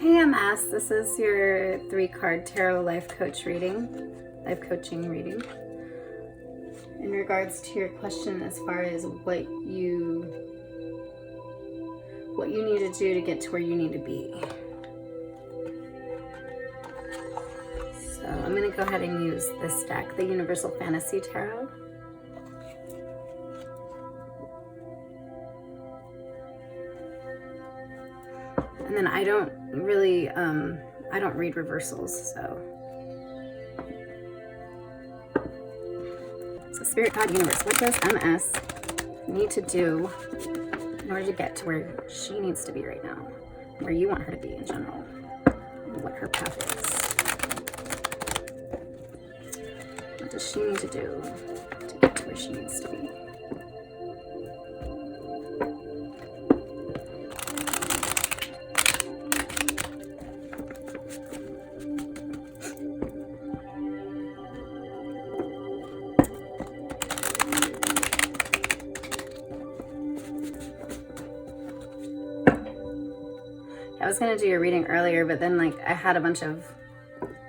Hey MS, this is your 3-card tarot life coaching reading. In regards to your question as far as what you need to do to get to where you need to be. So I'm going to go ahead and use this deck, the Universal Fantasy Tarot. And then I don't really, I don't read reversals, so. So Spirit, God, Universe, what does MS need to do in order to get to where she needs to be right now? Where you want her to be in general, and what her path is. What does she need to do to get to where she needs to be? I was going to do your reading earlier, but then I had a bunch of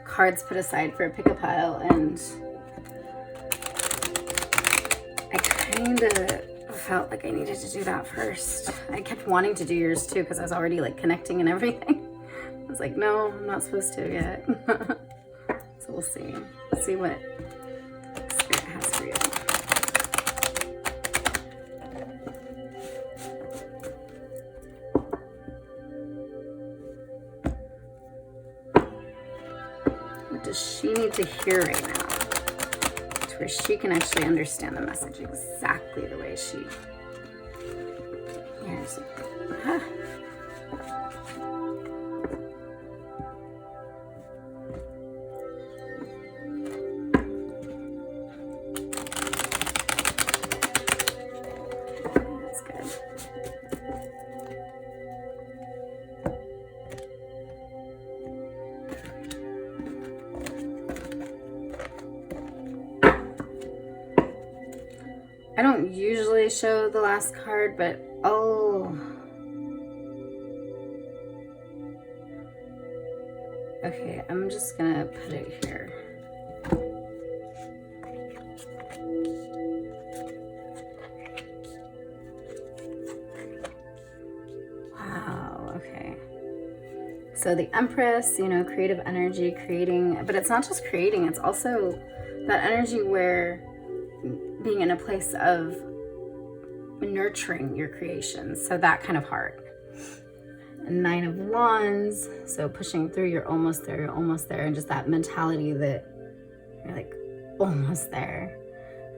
cards put aside for a pick a pile, and I kind of felt like I needed to do that first. I kept wanting to do yours too because I was already connecting and everything. I was like, no, I'm not supposed to yet. So we'll see. Let's see what Spirit has for you. What does she need to hear right now to where she can actually understand the message exactly the way she hears it? That's good. I don't usually show the last card, but oh. Okay, I'm just gonna put it here. Wow, okay. So the Empress, creative energy, creating, but it's not just creating, it's also that energy where being in a place of nurturing your creations. So that kind of heart. 9 of Wands. So pushing through, you're almost there. And just that mentality that you're almost there.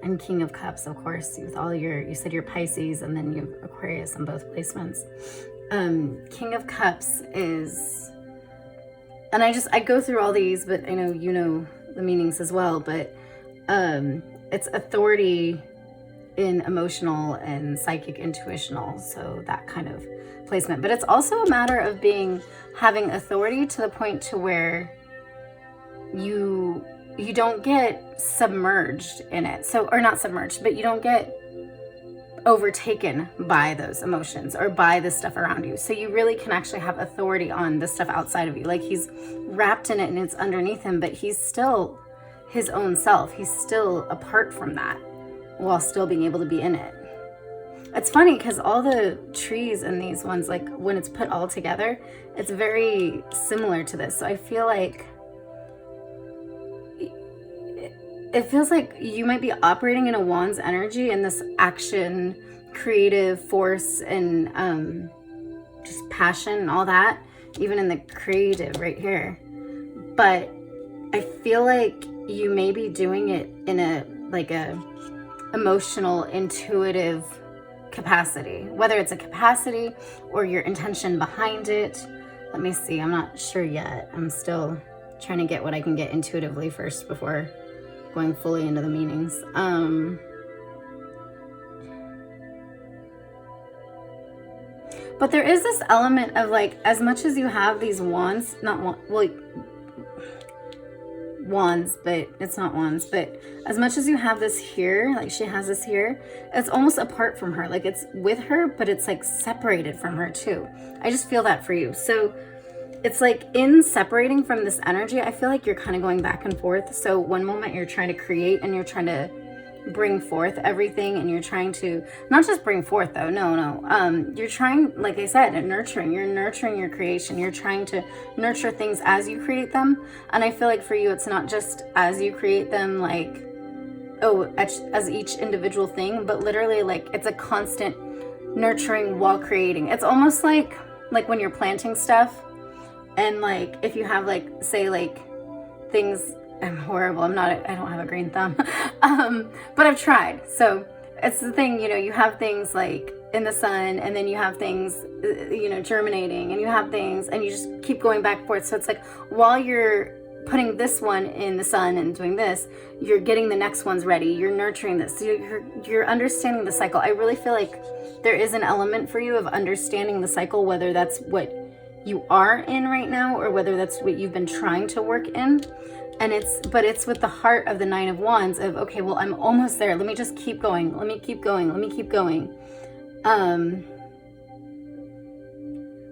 And King of Cups, of course, with all you said you're Pisces and then you have Aquarius in both placements. King of Cups is, and I go through all these, but I know you know the meanings as well, but it's authority in emotional and psychic intuitional, so that kind of placement. But it's also a matter of having authority to the point to where you don't get submerged in it. So, or not submerged, but you don't get overtaken by those emotions or by the stuff around you. So you really can actually have authority on the stuff outside of you. He's wrapped in it and it's underneath him, but he's still his own self. He's still apart from that while still being able to be in it. It's funny because all the trees in these ones, when it's put all together, it's very similar to this. So I feel like it feels like you might be operating in a Wand's energy and this action, creative force, and just passion and all that, even in the creative right here. But I feel like you may be doing it in a emotional, intuitive capacity, whether it's a capacity or your intention behind it. Let me see. I'm not sure yet. I'm still trying to get what I can get intuitively first before going fully into the meanings. But there is this element of as much as you have these wands, wands, but it's not wands, but as much as you have this here, she has this here, it's almost apart from her. It's with her, but it's separated from her too. I just feel that for you. So it's like in separating from this energy, I feel like you're kind of going back and forth. So one moment you're trying to create and you're trying to bring forth everything, and you're trying to not just bring forth though, no, you're trying, like I said, you're nurturing your creation. You're trying to nurture things as you create them. And I feel like for you, it's not just as you create them, like, oh, as each individual thing, but literally like it's a constant nurturing while creating. It's almost like when you're planting stuff, and like if you have like, say like things, I'm horrible, I don't have a green thumb, but I've tried. So it's the thing, you know, you have things like in the sun, and then you have things, you know, germinating, and you have things, and you just keep going back and forth. So it's like while you're putting this one in the sun and doing this, you're getting the next ones ready, you're nurturing this, so you're understanding the cycle. I really feel like there is an element for you of understanding the cycle, whether that's what you are in right now or whether that's what you've been trying to work in. And it's with the heart of the Nine of Wands of, okay, well, I'm almost there, let me just keep going, let me keep going.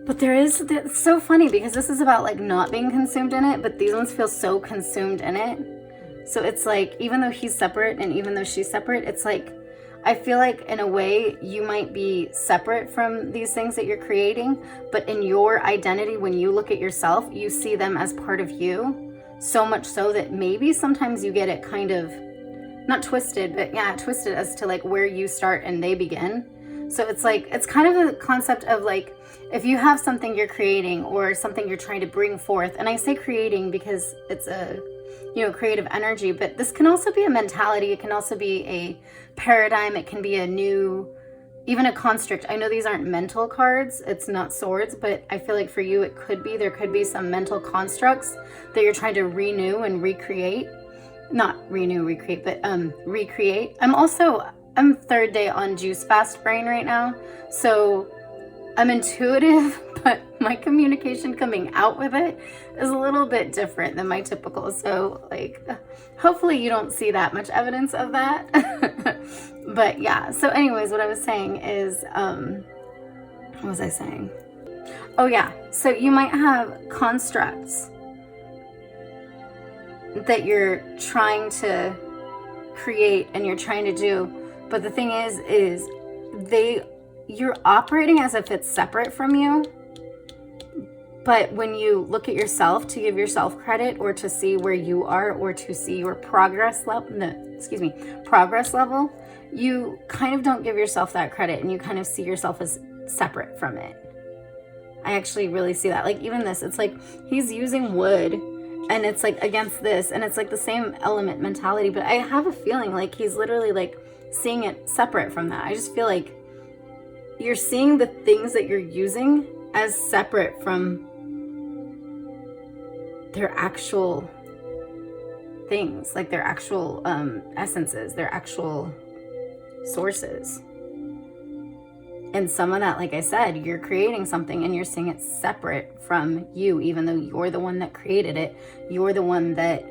But it's so funny because this is about like not being consumed in it, but these ones feel so consumed in it. So it's like, even though he's separate and even though she's separate, it's like, I feel like in a way you might be separate from these things that you're creating, but in your identity, when you look at yourself, you see them as part of you. So much so that maybe sometimes you get it kind of, not twisted, but yeah, twisted as to like where you start and they begin. So it's like, it's kind of a concept of like, if you have something you're creating or something you're trying to bring forth, and I say creating because it's a, you know, creative energy, but this can also be a mentality. It can also be a paradigm. It can be a new, even a construct. I know these aren't mental cards, it's not swords, but I feel like for you it could be, there could be some mental constructs that you're trying to renew and recreate. Not renew, recreate, but recreate. I'm third day on juice fast brain right now, so I'm intuitive, but my communication coming out with it is a little bit different than my typical. So like, hopefully you don't see that much evidence of that. But yeah, so anyways, what I was saying is, what was I saying? Oh yeah, so you might have constructs that you're trying to create and you're trying to do, but the thing is you're operating as if it's separate from you. But when you look at yourself to give yourself credit or to see where you are or to see your progress level, you kind of don't give yourself that credit and you kind of see yourself as separate from it. I actually really see that. Like even this, it's like he's using wood and it's like against this, and it's like the same element mentality, but I have a feeling like he's literally like seeing it separate from that. I just feel like you're seeing the things that you're using as separate from their actual things, like their actual essences, their actual sources. And some of that, like I said, you're creating something and you're seeing it separate from you, even though you're the one that created it. You're the one that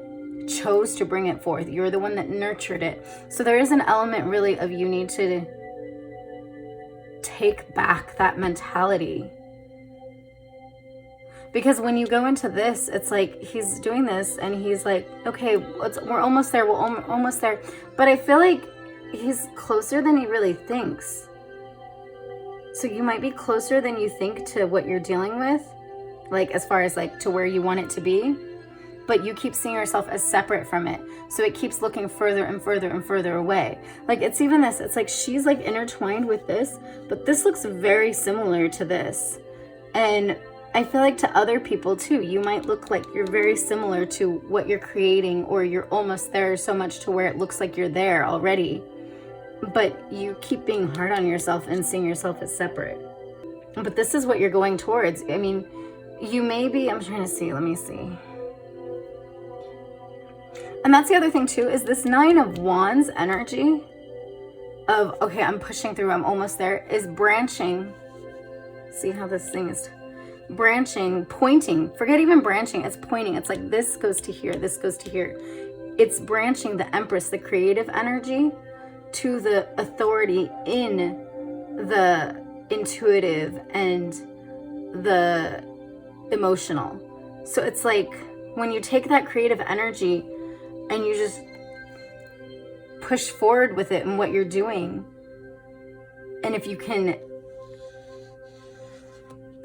chose to bring it forth. You're the one that nurtured it. So there is an element really of you need to take back that mentality. Because when you go into this, it's like he's doing this and he's like, okay, we're almost there. We're almost there. But I feel like he's closer than he really thinks. So you might be closer than you think to what you're dealing with, like as far as like to where you want it to be, but you keep seeing yourself as separate from it. So it keeps looking further and further and further away. Like it's even this, it's like she's like intertwined with this, but this looks very similar to this. And I feel like to other people too, you might look like you're very similar to what you're creating, or you're almost there so much to where it looks like you're there already. But you keep being hard on yourself and seeing yourself as separate. But this is what you're going towards. I mean, you may be, I'm trying to see, let me see. And that's the other thing too, is this Nine of Wands energy of, okay, I'm pushing through, I'm almost there, is branching. See how this thing is branching, pointing. Forget even branching, it's pointing. It's like this goes to here, this goes to here. It's branching the Empress, the creative energy, to the authority in the intuitive and the emotional. So it's like when you take that creative energy and you just push forward with it and what you're doing, and if you can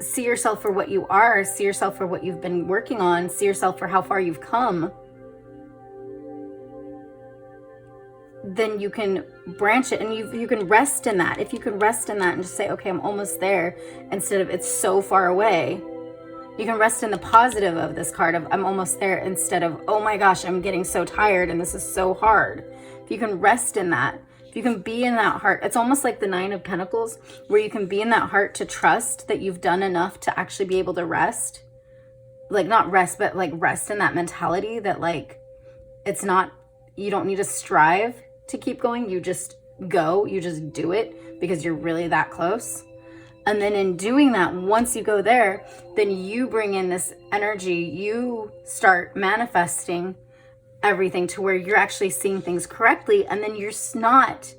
see yourself for what you are, see yourself for what you've been working on, see yourself for how far you've come, then you can branch it, and you can rest in that. If you can rest in that and just say, okay, I'm almost there, instead of it's so far away. You can rest in the positive of this card of I'm almost there, instead of, oh my gosh, I'm getting so tired and this is so hard. If you can rest in that, if you can be in that heart, it's almost like the Nine of Pentacles, where you can be in that heart to trust that you've done enough to actually be able to rest. Like not rest, but like rest in that mentality that like, it's not, you don't need to strive to keep going. You just go, you just do it because you're really that close. And then in doing that, once you go there, then you bring in this energy, you start manifesting everything to where you're actually seeing things correctly, and then you're not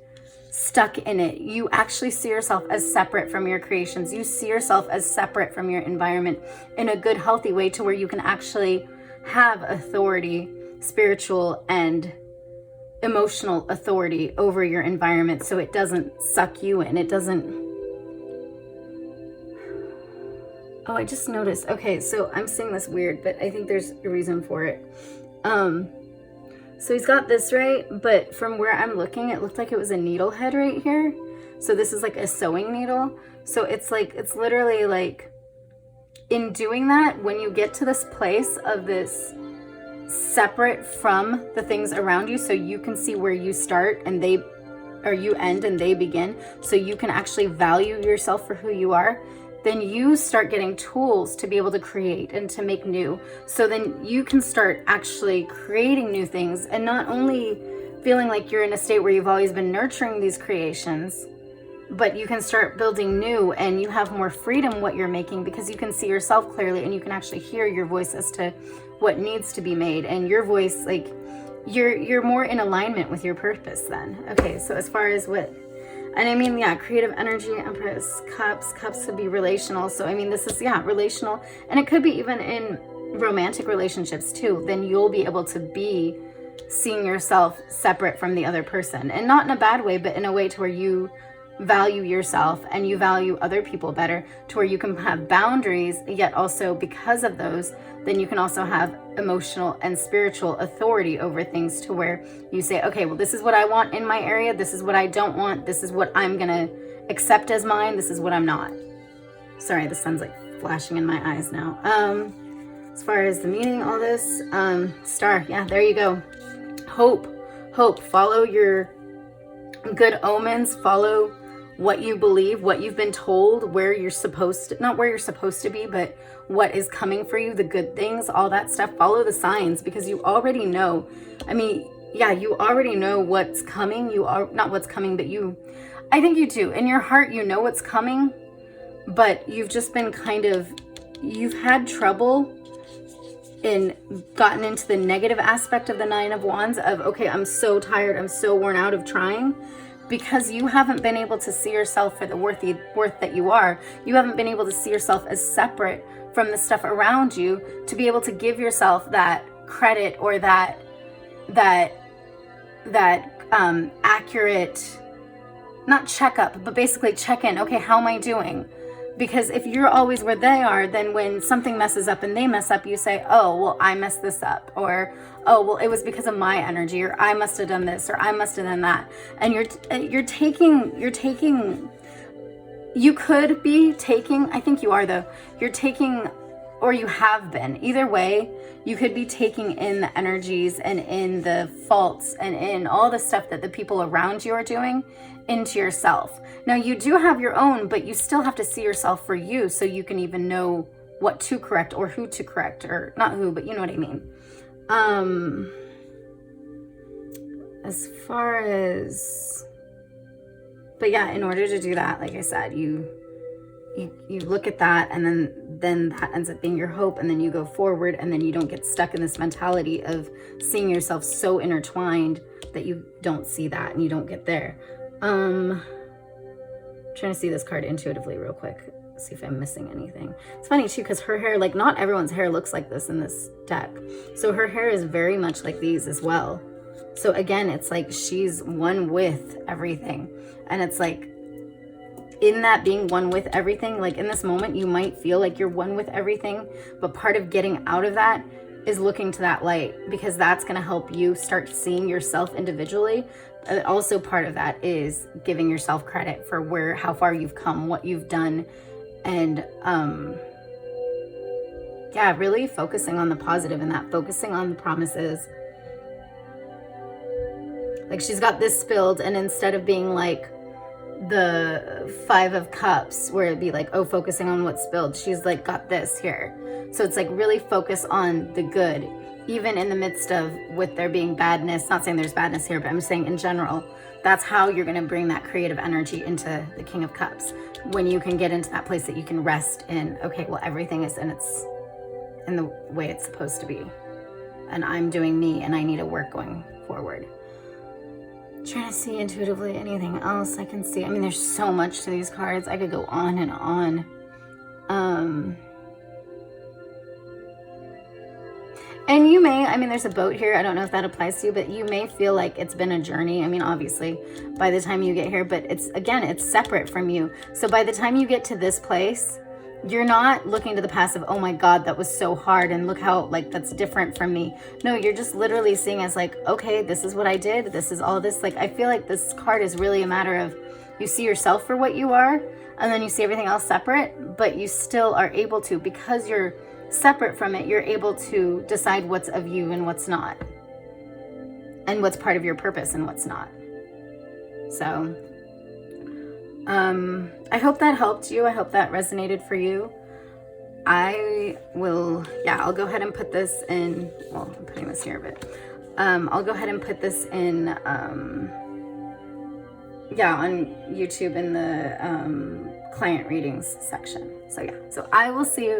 stuck in it. You actually see yourself as separate from your creations. You see yourself as separate from your environment in a good, healthy way, to where you can actually have authority, spiritual and emotional authority over your environment, so it doesn't suck you in. It doesn't. Oh, I just noticed. Okay, so I'm seeing this weird, but I think there's a reason for it. So he's got this, right? But from where I'm looking, it looked like it was a needle head right here. So this is like a sewing needle. So it's like, it's literally like, in doing that, when you get to this place of this separate from the things around you, so you can see where you start and they, or you end and they begin, so you can actually value yourself for who you are, then you start getting tools to be able to create and to make new. So then you can start actually creating new things, and not only feeling like you're in a state where you've always been nurturing these creations, but you can start building new, and you have more freedom what you're making, because you can see yourself clearly and you can actually hear your voice as to what needs to be made, and your voice, like you're more in alignment with your purpose then. Okay, so as far as what, and I mean, yeah, creative energy, Empress, cups could be relational. So I mean, this is, yeah, relational, and it could be even in romantic relationships too. Then you'll be able to be seeing yourself separate from the other person, and not in a bad way, but in a way to where you value yourself and you value other people better, to where you can have boundaries, yet also because of those, then you can also have emotional and spiritual authority over things, to where you say, okay, well, this is what I want in my area, this is what I don't want, this is what I'm gonna accept as mine, this is what I'm not. Sorry, the sun's like flashing in my eyes now. As far as the meaning, all this, star, yeah, there you go. Hope, follow your good omens, follow what you believe, what you've been told, where you're supposed to, not where you're supposed to be, but what is coming for you, the good things, all that stuff. Follow the signs, because you already know. I mean, yeah, you already know what's coming. You are not what's coming, but I think you do. In your heart, you know what's coming, but you've just been you've had trouble and gotten into the negative aspect of the Nine of Wands of, okay, I'm so tired, I'm so worn out of trying, because you haven't been able to see yourself for the worth that you are. You haven't been able to see yourself as separate from the stuff around you, to be able to give yourself that credit, or that accurate, not checkup, but basically check in. Okay, how am I doing? Because if you're always where they are, then when something messes up and they mess up, you say, oh, well, I messed this up, or, oh, well, it was because of my energy, or I must have done this, or I must have done that. And you're taking, you could be taking, I think you are though, you're taking, or you have been, either way, you could be taking in the energies and in the faults and in all the stuff that the people around you are doing into yourself. Now, you do have your own, but you still have to see yourself for you, so you can even know what to correct, or who to correct, or not who, but you know what I mean. As far as, but yeah, in order to do that, like I said, you look at that, and then that ends up being your hope, and then you go forward, and then you don't get stuck in this mentality of seeing yourself so intertwined that you don't see that and you don't get there. Trying to see this card intuitively real quick. see if I'm missing anything. It's funny too, because her hair, like not everyone's hair looks like this in this deck. So her hair is very much like these as well. So again, it's like she's one with everything. And it's like, in that being one with everything, like in this moment, you might feel like you're one with everything, but part of getting out of that is looking to that light, because that's going to help you start seeing yourself individually. Also part of that is giving yourself credit for how far you've come, what you've done, and yeah, really focusing on the positive in that, focusing on the promises. Like she's got this spilled, and instead of being like the 5 of Cups where it'd be like, oh, focusing on what's spilled, she's like got this here. So it's like really focus on the good, even in the midst of with there being badness. Not saying there's badness here, but I'm saying in general, that's how you're going to bring that creative energy into the King of Cups, when you can get into that place that you can rest in, okay, well, everything is in the way it's supposed to be, and I'm doing me, and I need to work going forward. Trying to see intuitively anything else I can see. I mean, there's so much to these cards. I could go on and on. And you may, I mean, there's a boat here. I don't know if that applies to you, but you may feel like it's been a journey. I mean, obviously, by the time you get here, but it's separate from you. So by the time you get to this place, you're not looking to the past of, oh my God, that was so hard, and look how, like, that's different from me. No, you're just literally seeing as like, okay, this is what I did. This is all this. Like, I feel like this card is really a matter of, you see yourself for what you are, and then you see everything else separate, but you still are able to, because you're separate from it, you're able to decide what's of you and what's not, and what's part of your purpose and what's not. So I hope that helped you. I hope that resonated for you. I will, yeah, I'll go ahead and put this in, well, I'm putting this here, but I'll go ahead and put this in, yeah, on YouTube in the client readings section. So yeah, so I will see you